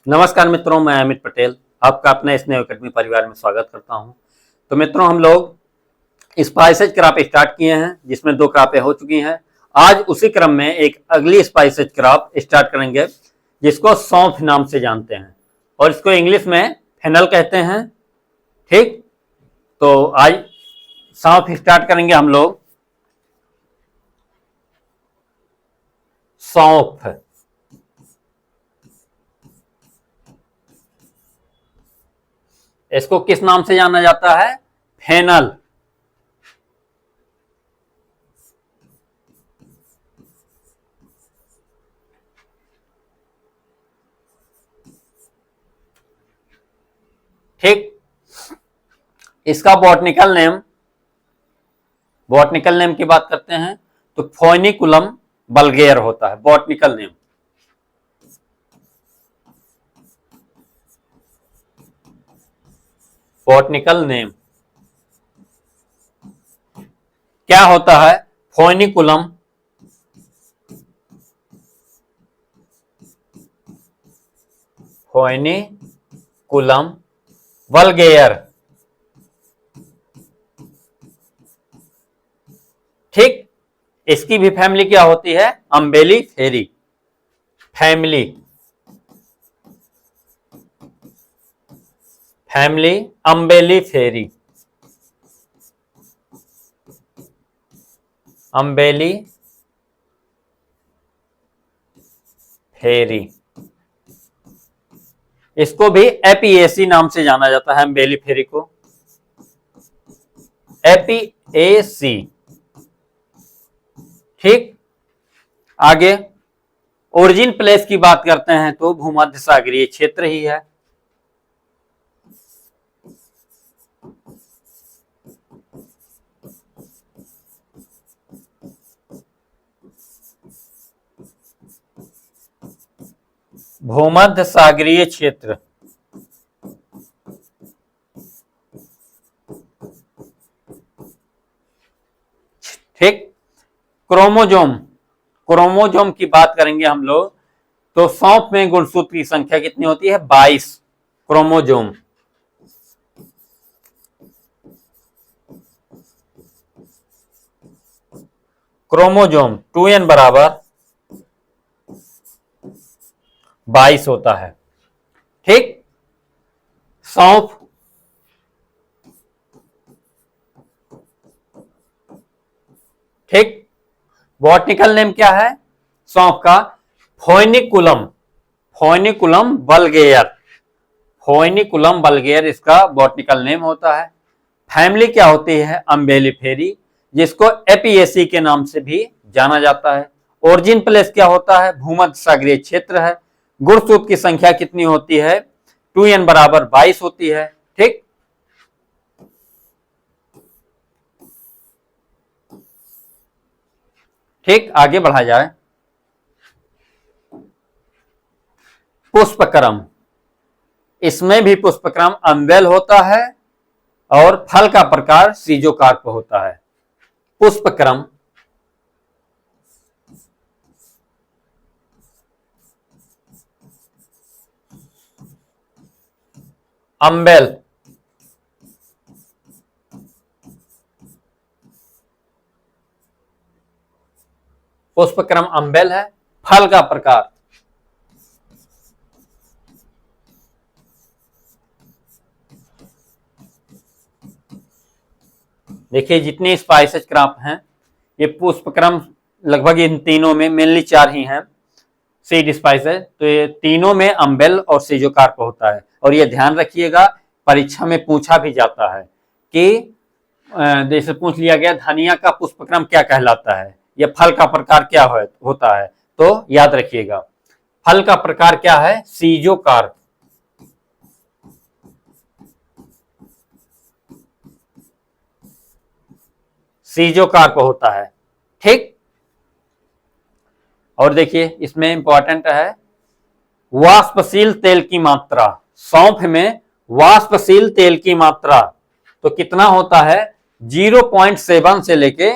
नमस्कार मित्रों, मैं अमित पटेल आपका अपने स्नेह एकेडमी परिवार में स्वागत करता हूं। तो मित्रों, हम लोग स्पाइसेज क्रॉप स्टार्ट किए हैं जिसमें 2 क्रॉपें हो चुकी हैं। आज उसी क्रम में एक अगली स्पाइसेज क्रॉप स्टार्ट करेंगे जिसको सौंफ नाम से जानते हैं और इसको इंग्लिश में फेनल कहते हैं। ठीक, तो आज सौंफ स्टार्ट करेंगे हम लोग। सौंफ इसको किस नाम से जाना जाता है? फेनल। ठीक, इसका बॉटनिकल नेम की बात करते हैं तो फोनिकुलम वल्गेर होता है बॉटनिकल नेम। बॉटनिकल नेम क्या होता है? फोनिकुलम वल्गेयर। ठीक, इसकी भी फैमिली क्या होती है? अम्बेलिफेरी फैमिली अम्बेलिफेरी इसको भी एपिएसी नाम से जाना जाता है। अम्बेलिफेरी को एपिएसी। ठीक, आगे ओरिजिन प्लेस की बात करते हैं तो भूमध्य सागरीय क्षेत्र ही है। भूमध्य सागरीय क्षेत्र। ठीक, क्रोमोजोम की बात करेंगे हम लोग तो सौंफ में गुणसूत्र की संख्या कितनी होती है? 22 क्रोमोजोम। क्रोमोजोम 2n बराबर 22 होता है। ठीक, सौंफ ठीक, बॉटनिकल नेम क्या है सौंफ का? फोनिकुलम वल्गेयर इसका बॉटनिकल नेम होता है। फैमिली क्या होती है? अम्बेलिफेरी, जिसको एपिएसी के नाम से भी जाना जाता है। ओरिजिन प्लेस क्या होता है? भूमध्य सागरीय क्षेत्र है। गुणसूत्र की संख्या कितनी होती है? 2n बराबर 22 होती है। ठीक, ठीक, आगे बढ़ा जाए। पुष्पक्रम, इसमें भी पुष्पक्रम अम्बेल होता है और फल का प्रकार सीजोकार्प होता है। पुष्पक्रम अम्बेल पुष्पक्रम अम्बेल है। फल का प्रकार देखिए, जितने स्पाइसेज क्रॉप हैं ये पुष्पक्रम लगभग इन तीनों में मेनली 4 ही हैं सीड स्पाइसेज। तो ये तीनों में अम्बेल और सीजोकार्प होता है। और ये ध्यान रखिएगा, परीक्षा में पूछा भी जाता है कि जैसे पूछ लिया गया धनिया का पुष्पक्रम क्या कहलाता है या फल का प्रकार क्या होता है, तो याद रखिएगा फल का प्रकार क्या है? सीजोकार्प। सीजोकार्प होता है। ठीक, और देखिए इसमें इंपॉर्टेंट है वाष्पशील तेल की मात्रा। सौंफ में वाष्पशील तेल की मात्रा तो कितना होता है? 0.7 से लेके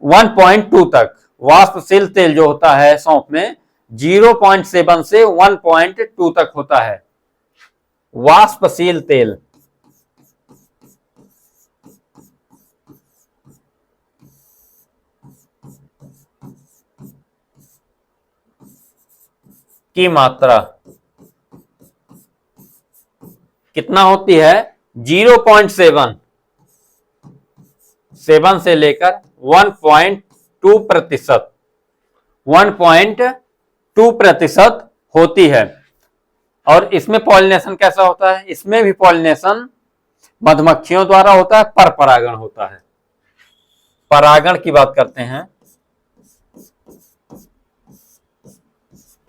1.2 तक वाष्पशील तेल जो होता है सौंफ में 0.7 से 1.2 तक होता है। वाष्पशील तेल की मात्रा कितना होती है? 0.7 से लेकर 1.2%, 1.2% होती है। और इसमें पॉलिनेशन कैसा होता है? इसमें भी पॉलिनेशन मधुमक्खियों द्वारा होता है, पर परागण होता है। परागण की बात करते हैं।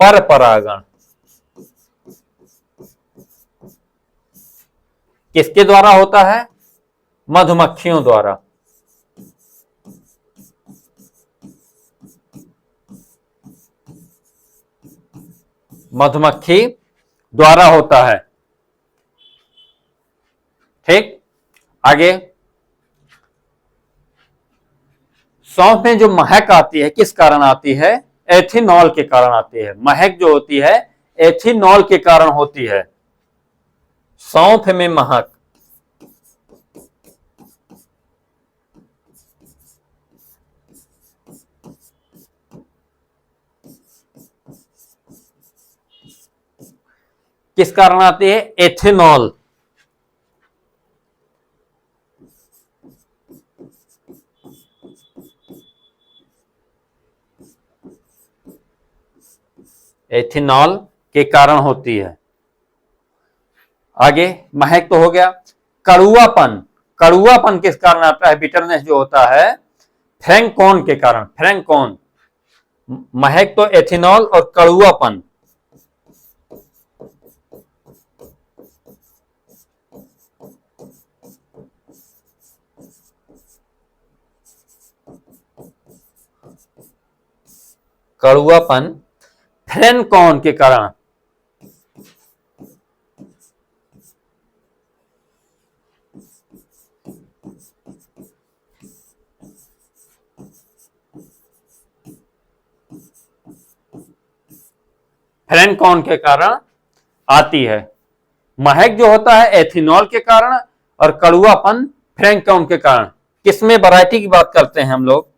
पर परागण किसके द्वारा होता है? मधुमक्खियों द्वारा। मधुमक्खी द्वारा होता है। ठीक, आगे सौंफ में जो महक आती है किस कारण आती है? एथिनॉल के कारण आती है। महक जो होती है एथिनॉल के कारण होती है। सौंफ में महक किस कारण आती है? एथिनॉल। एथिनॉल के कारण होती है। आगे महक तो हो गया। कड़ुआपन, कड़ुआपन किस कारण आता है? बिटरनेस जो होता है फ्रैंकॉन के कारण। फ्रैंकॉन, महक तो एथिनॉल और कड़ुआपन कड़ुआपन फ्रैंकॉन के कारण। फ्रैंकॉन के कारण आती है। महक जो होता है एथिनॉल के कारण और कड़ुआपन फ्रैंकॉन के कारण। किसमें वैरायटी की बात करते हैं हम लोग?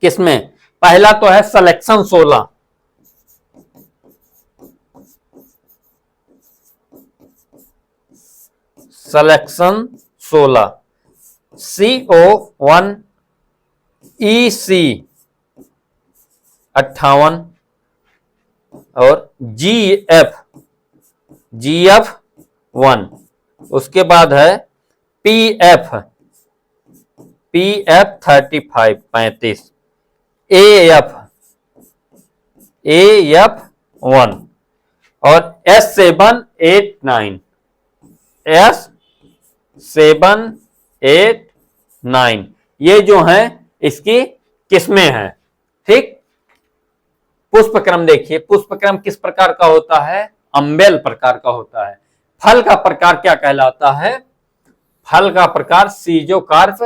किसमें? पहला तो है सिलेक्शन 16। सिलेक्शन 16 CO1 EC 58 और GF1। उसके बाद है PF 35 AF1 और S789 ये जो हैं इसकी किस्में हैं। ठीक, पुष्पक्रम देखिए। पुष्पक्रम किस प्रकार का होता है? अम्बेल प्रकार का होता है। फल का प्रकार क्या कहलाता है? फल का प्रकार सीजोकार्प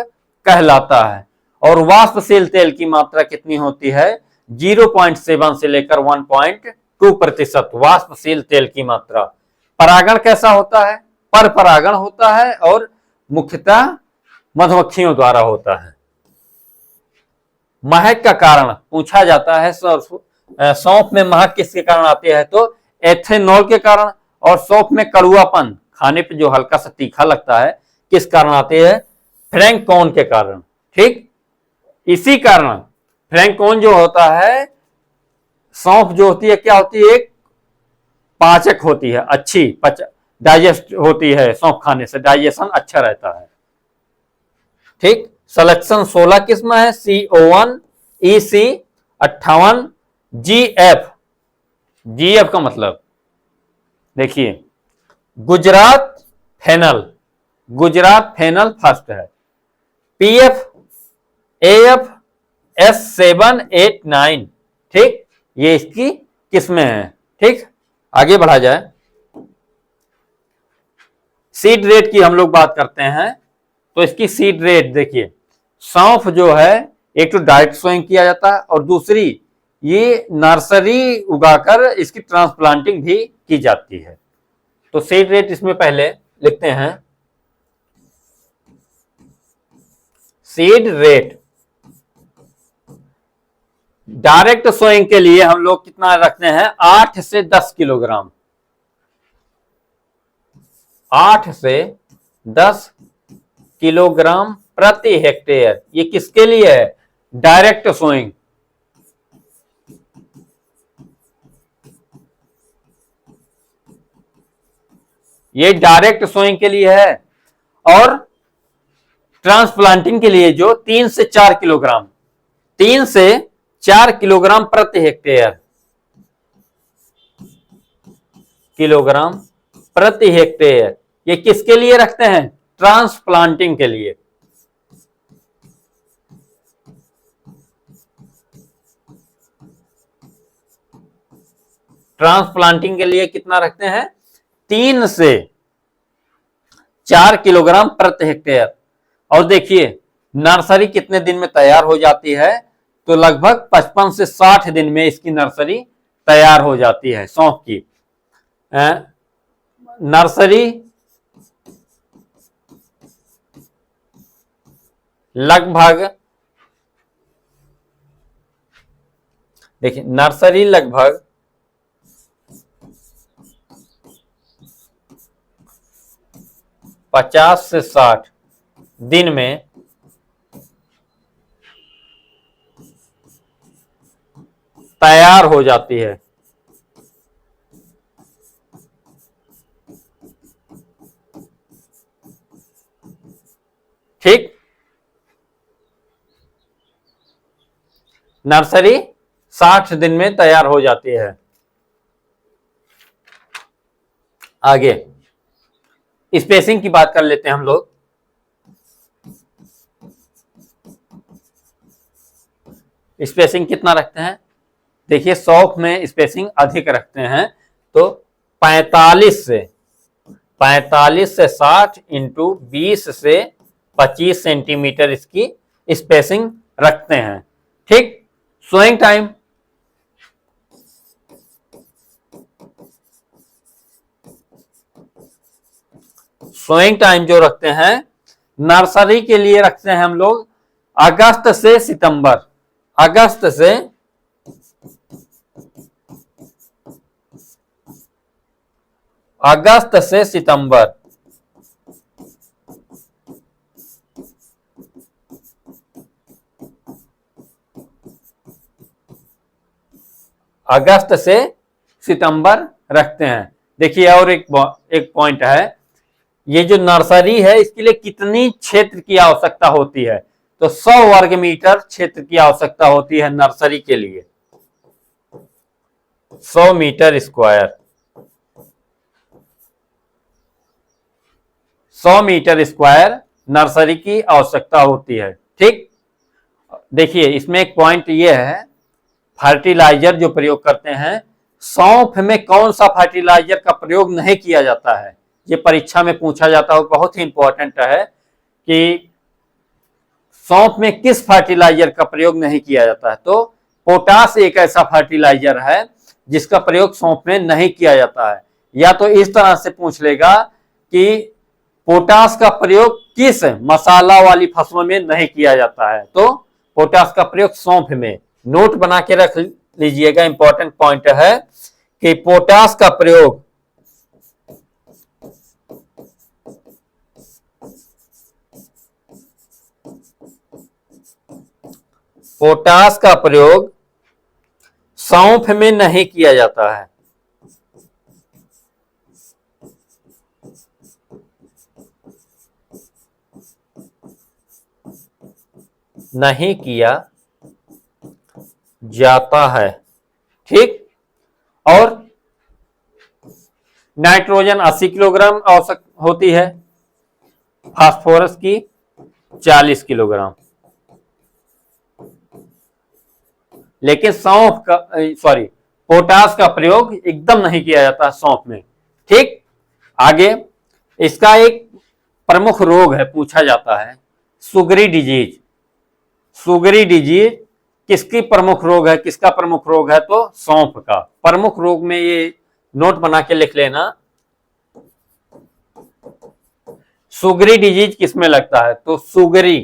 कहलाता है। और वाष्पशील तेल की मात्रा कितनी होती है? 0.7 से लेकर 1.2% वाष्पशील तेल की मात्रा। परागण कैसा होता है? पर परागण होता है और मुख्यतः मधुमक्खियों द्वारा होता है। महक का कारण पूछा जाता है। सौंफ में महक किसके कारण आती है? तो एथेनॉल के कारण। और सौंफ में कड़ुआपन, खाने पे जो हल्का सा तीखा लगता है, किस कारण आती है? फ्रैंकॉन के कारण। ठीक, इसी कारण फ्रैंकॉन जो होता है, सौंफ जो होती है क्या होती है? एक पाचक होती है, अच्छी डाइजेस्ट होती है। सौंफ खाने से डाइजेशन अच्छा रहता है। ठीक, सिलेक्शन 16 किस्म है। CO1 EC 58 GF का मतलब देखिए, गुजरात फेनल फर्स्ट है। PF AF S789। ठीक, ये इसकी किस्में हैं। ठीक, आगे बढ़ा जाए। सीड रेट की हम लोग बात करते हैं तो इसकी सीड रेट देखिए। सौंफ जो है एक तो डायरेक्ट सोइंग किया जाता है और दूसरी ये नर्सरी उगाकर इसकी ट्रांसप्लांटिंग भी की जाती है। तो सीड रेट इसमें पहले लिखते हैं, सीड रेट डायरेक्ट सोइंग के लिए हम लोग कितना रखते हैं, 8 से 10 किलोग्राम, 8 से 10 किलोग्राम प्रति हेक्टेयर। ये किसके लिए है, डायरेक्ट सोइंग। ये डायरेक्ट सोइंग के लिए है। और ट्रांसप्लांटिंग के लिए जो 3 से 4 किलोग्राम, 3 से 4 किलोग्राम प्रति हेक्टेयर, किलोग्राम प्रति हेक्टेयर, ये किसके लिए रखते हैं, ट्रांसप्लांटिंग के लिए। ट्रांसप्लांटिंग के लिए कितना रखते हैं, 3 से 4 किलोग्राम प्रति हेक्टेयर। और देखिए नर्सरी कितने दिन में तैयार हो जाती है, तो लगभग 55 से 60 दिन में इसकी नर्सरी तैयार हो जाती है सौंफ की। नर्सरी लगभग, देखिए नर्सरी लगभग 50 से 60 दिन में तैयार हो जाती है। ठीक, नर्सरी 60 दिन में तैयार हो जाती है। आगे स्पेसिंग की बात कर लेते हैं हम लोग। स्पेसिंग कितना रखते हैं, देखिए सौंफ में स्पेसिंग अधिक रखते हैं, तो 45 से 60 इंटू 20 से 25 सेंटीमीटर इसकी स्पेसिंग रखते हैं। ठीक, सोइंग टाइम, सोइंग टाइम जो रखते हैं नर्सरी के लिए रखते हैं हम लोग अगस्त से सितंबर, अगस्त से सितंबर, अगस्त से सितंबर रखते हैं। देखिए और एक पॉइंट है, ये जो नर्सरी है इसके लिए कितनी क्षेत्र की आवश्यकता होती है, तो 100 वर्ग मीटर क्षेत्र की आवश्यकता होती है नर्सरी के लिए, 100 meter square, 100 meter square nursery की आवश्यकता होती है। ठीक, देखिए इसमें एक पॉइंट ये है, फर्टिलाइजर जो प्रयोग करते हैं, सौंफ में कौन सा फर्टिलाइजर का प्रयोग नहीं किया जाता है, ये परीक्षा में पूछा जाता है, बहुत ही इंपॉर्टेंट है कि सौंफ में किस फर्टिलाइजर का प्रयोग नहीं किया जाता है। तो पोटास एक ऐसा फर्टिलाइजर है जिसका प्रयोग सौंफ में नहीं किया जाता है। या तो इस तरह से पूछ लेगा कि पोटास का प्रयोग किस मसाला वाली फसलों में नहीं किया जाता है, तो पोटास का प्रयोग सौंफ में। नोट बना के रख लीजिएगा, इंपॉर्टेंट पॉइंट है कि पोटास का प्रयोग सौंफ में नहीं किया जाता है। नहीं किया जाता है। ठीक, और नाइट्रोजन 80 किलोग्राम आवश्यक होती है, फास्फोरस की 40 किलोग्राम। लेकिन सौंफ का पोटास का प्रयोग एकदम नहीं किया जाता सौंफ में। ठीक, आगे इसका एक प्रमुख रोग है, पूछा जाता है, सुगरी डिजीज। सुगरी डिजीज किसकी प्रमुख रोग है, किसका प्रमुख रोग है? तो सौंफ का। प्रमुख रोग में ये नोट बना के लिख लेना, सुगरी डिजीज किसमें लगता है? तो सुगरी,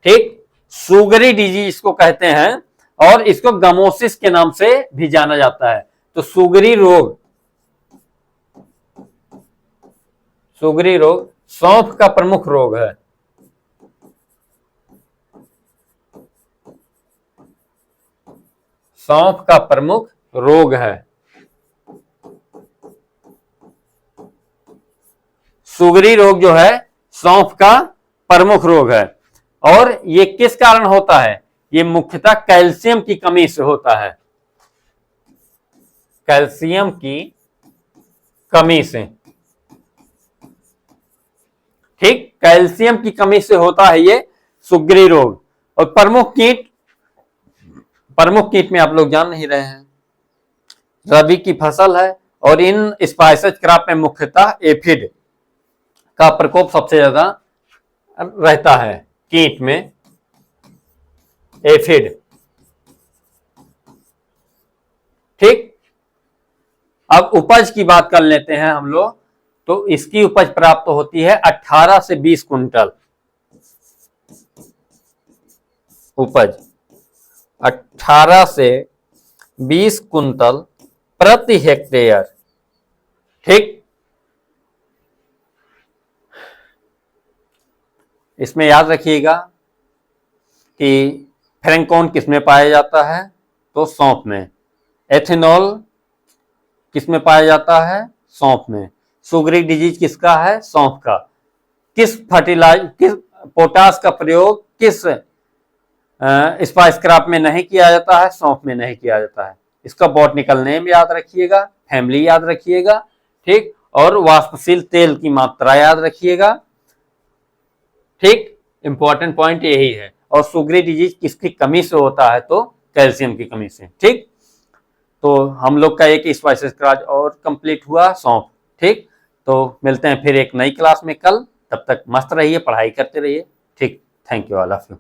ठीक, सुगरी डिजीज इसको कहते हैं और इसको गमोसिस के नाम से भी जाना जाता है। तो सुगरी रोग, सुगरी रोग सौंफ का प्रमुख रोग है। सौंफ का प्रमुख रोग है। सुगरी रोग जो है सौंफ का प्रमुख रोग है। और ये किस कारण होता है? ये मुख्यतः कैल्शियम की कमी से होता है। कैल्शियम की कमी से, ठीक, कैल्शियम की कमी से होता है ये सुगरी रोग। और प्रमुख कीट, प्रमुख कीट में आप लोग जान नहीं रहे हैं, रबी की फसल है और इन स्पाइसेज क्रॉप में मुख्यतः एफिड का प्रकोप सबसे ज्यादा रहता है। कीट में एफिड, ठीक। अब उपज की बात कर लेते हैं हम लोग। तो इसकी उपज प्राप्त होती है 18 से 20 कुंटल उपज, 18 से 20 कुंटल प्रति हेक्टेयर, ठीक। इसमें याद रखिएगा कि फ्रेंकोन किसमें पाया जाता है? तो सौंफ में। एथेनॉल किसमें पाया जाता है? सौंफ में। सुगरी डिजीज किसका है? सौंफ का। किस पोटास का प्रयोग किस स्पाइस क्रॉप में नहीं किया जाता है? सौंफ में नहीं किया जाता है। इसका बॉटनिकल नेम याद रखिएगा, फैमिली याद रखिएगा, ठीक, और वाष्पशील तेल की मात्रा याद रखिएगा, ठीक। इंपॉर्टेंट पॉइंट यही है। और सुगरी डिजीज किसकी कमी से होता है? तो कैल्शियम की कमी से, ठीक। तो हम लोग का एक स्पाइसेस क्लास और कंप्लीट हुआ, सौंफ, ठीक। तो मिलते हैं फिर एक नई क्लास में कल। तब तक मस्त रहिए, पढ़ाई करते रहिए, ठीक। Thank you all of you.